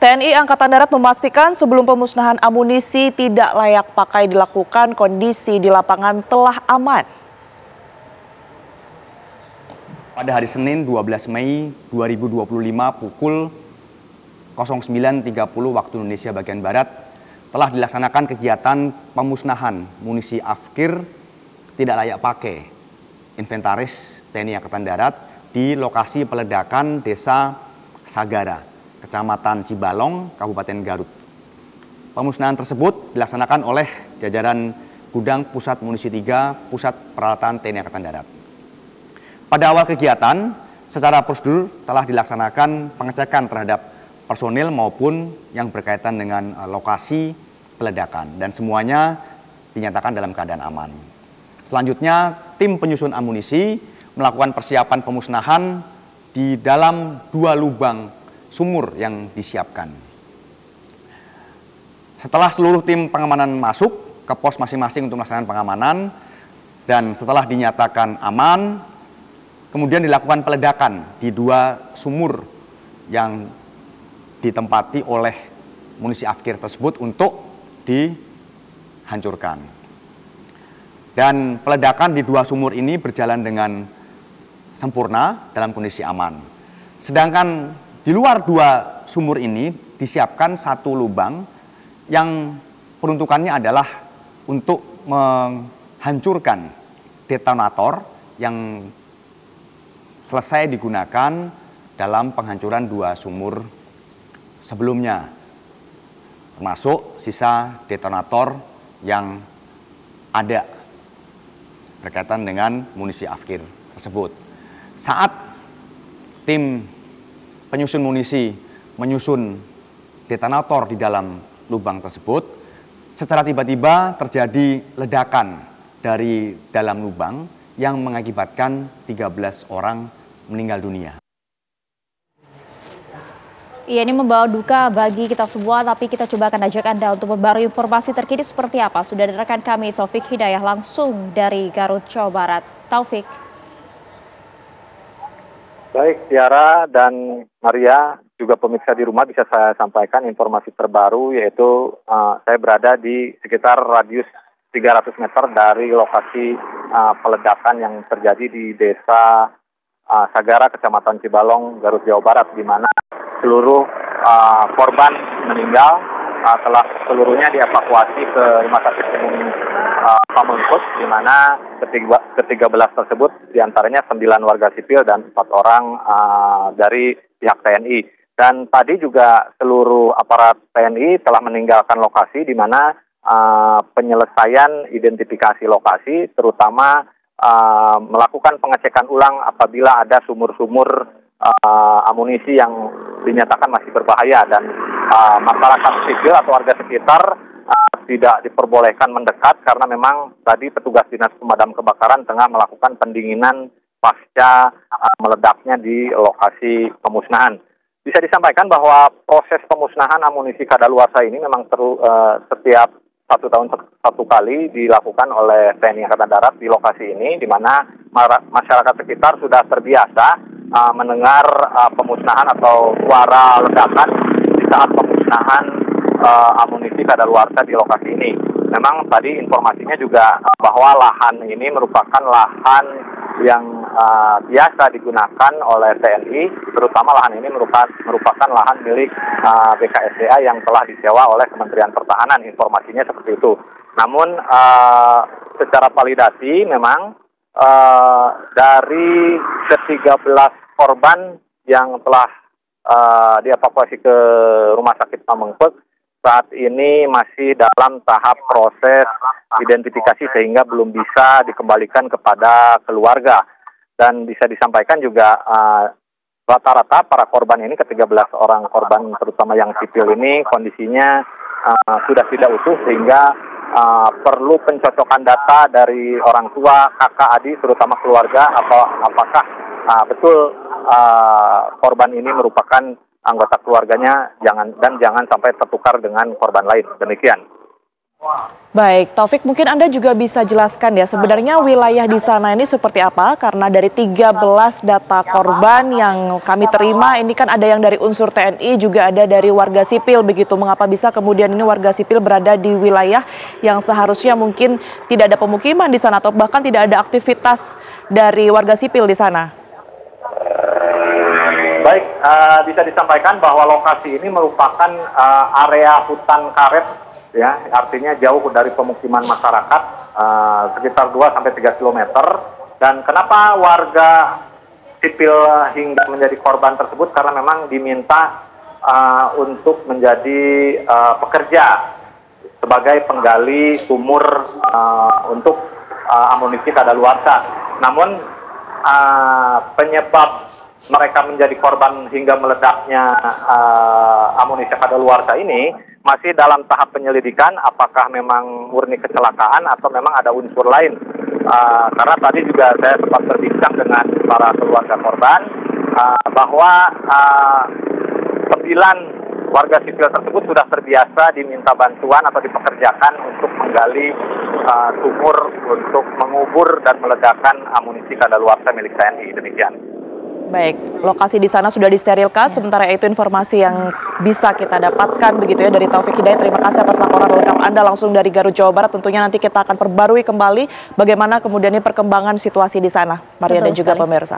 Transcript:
TNI Angkatan Darat memastikan sebelum pemusnahan amunisi tidak layak pakai dilakukan, kondisi di lapangan telah aman. Pada hari Senin 12 Mei 2025 pukul 09.30 waktu Indonesia bagian Barat telah dilaksanakan kegiatan pemusnahan munisi afkir tidak layak pakai inventaris TNI Angkatan Darat di lokasi peledakan Desa Sagara, Kecamatan Cibalong, Kabupaten Garut. Pemusnahan tersebut dilaksanakan oleh jajaran Gudang Pusat Munisi 3 Pusat Peralatan TNI Angkatan Darat. Pada awal kegiatan, secara prosedur telah dilaksanakan pengecekan terhadap personil maupun yang berkaitan dengan lokasi peledakan dan semuanya dinyatakan dalam keadaan aman. Selanjutnya, tim penyusun amunisi melakukan persiapan pemusnahan di dalam 2 lubang sumur yang disiapkan. Setelah seluruh tim pengamanan masuk ke pos masing-masing untuk melaksanakan pengamanan dan setelah dinyatakan aman, kemudian dilakukan peledakan di 2 sumur yang ditempati oleh munisi afkir tersebut untuk dihancurkan. Dan peledakan di 2 sumur ini berjalan dengan sempurna dalam kondisi aman. Sedangkan di luar 2 sumur ini disiapkan 1 lubang yang peruntukannya adalah untuk menghancurkan detonator yang selesai digunakan dalam penghancuran 2 sumur sebelumnya, termasuk sisa detonator yang ada berkaitan dengan munisi afkir tersebut. Saat tim penyusun munisi menyusun detonator di dalam lubang tersebut, secara tiba-tiba terjadi ledakan dari dalam lubang yang mengakibatkan 13 orang meninggal dunia. Iya, ini membawa duka bagi kita semua, tapi kita coba akan ajak Anda untuk membarui informasi terkini seperti apa. Sudah ada rekan kami Taufik Hidayah langsung dari Garut, Jawa Barat. Taufik. Baik, Tiara dan Maria, juga pemirsa di rumah, bisa saya sampaikan informasi terbaru, yaitu saya berada di sekitar radius 300 meter dari lokasi peledakan yang terjadi di Desa Sagara, Kecamatan Cibalong, Garut, Jawa Barat, di mana seluruh korban meninggal telah seluruhnya dievakuasi ke Rumah Sakit Umum Pamengpeuk, di mana ke-13 tersebut diantaranya 9 warga sipil dan 4 orang dari pihak TNI. Dan tadi juga seluruh aparat TNI telah meninggalkan lokasi, di mana penyelesaian identifikasi lokasi, terutama melakukan pengecekan ulang apabila ada sumur-sumur amunisi yang dinyatakan masih berbahaya, dan masyarakat sipil atau warga sekitar tidak diperbolehkan mendekat karena memang tadi petugas dinas pemadam kebakaran tengah melakukan pendinginan pasca meledaknya di lokasi pemusnahan. Bisa disampaikan bahwa proses pemusnahan amunisi kadaluarsa ini memang setiap 1 tahun 1 kali dilakukan oleh TNI Angkatan Darat di lokasi ini, di mana masyarakat sekitar sudah terbiasa mendengar pemusnahan atau suara ledakan di saat pemusnahan amunisi kadaluarsa di lokasi ini. Memang tadi informasinya juga bahwa lahan ini merupakan lahan yang biasa digunakan oleh TNI, terutama lahan ini merupakan lahan milik BKSDA yang telah disewa oleh Kementerian Pertahanan, informasinya seperti itu. Namun secara validasi memang dari ke-13 korban yang telah dievakuasi ke Rumah Sakit Pamengpeuk saat ini masih dalam tahap proses identifikasi sehingga belum bisa dikembalikan kepada keluarga. Dan bisa disampaikan juga rata-rata para korban ini, ke-13 orang korban terutama yang sipil ini, kondisinya sudah tidak utuh, sehingga perlu pencocokan data dari orang tua, kakak, adik, terutama keluarga, atau apakah betul korban ini merupakan anggota keluarganya, jangan sampai tertukar dengan korban lain. Demikian. Baik, Taufik, mungkin Anda juga bisa jelaskan ya sebenarnya wilayah di sana ini seperti apa? Karena dari 13 data korban yang kami terima, ini kan ada yang dari unsur TNI, juga ada dari warga sipil begitu. Mengapa bisa kemudian ini warga sipil berada di wilayah yang seharusnya mungkin tidak ada pemukiman di sana atau bahkan tidak ada aktivitas dari warga sipil di sana? Baik, bisa disampaikan bahwa lokasi ini merupakan area hutan karet, ya, artinya jauh dari pemukiman masyarakat, sekitar 2-3 km. Dan kenapa warga sipil hingga menjadi korban tersebut? Karena memang diminta untuk menjadi pekerja sebagai penggali sumur untuk amunisi kadaluarsa. Namun penyebab mereka menjadi korban hingga meledaknya amunisi kadaluarsa ini masih dalam tahap penyelidikan, apakah memang murni kecelakaan atau memang ada unsur lain. Karena tadi juga saya sempat berbincang dengan para keluarga korban bahwa 9 warga sipil tersebut sudah terbiasa diminta bantuan atau dipekerjakan untuk menggali sumur untuk mengubur dan meledakan amunisi kadaluarsa milik TNI. Demikian. Baik, lokasi di sana sudah disterilkan, sementara itu informasi yang bisa kita dapatkan begitu ya dari Taufik Hidayat. Terima kasih atas laporan lengkap Anda langsung dari Garut, Jawa Barat. Tentunya nanti kita akan perbarui kembali bagaimana kemudian perkembangan situasi di sana, Maria dan juga pemirsa.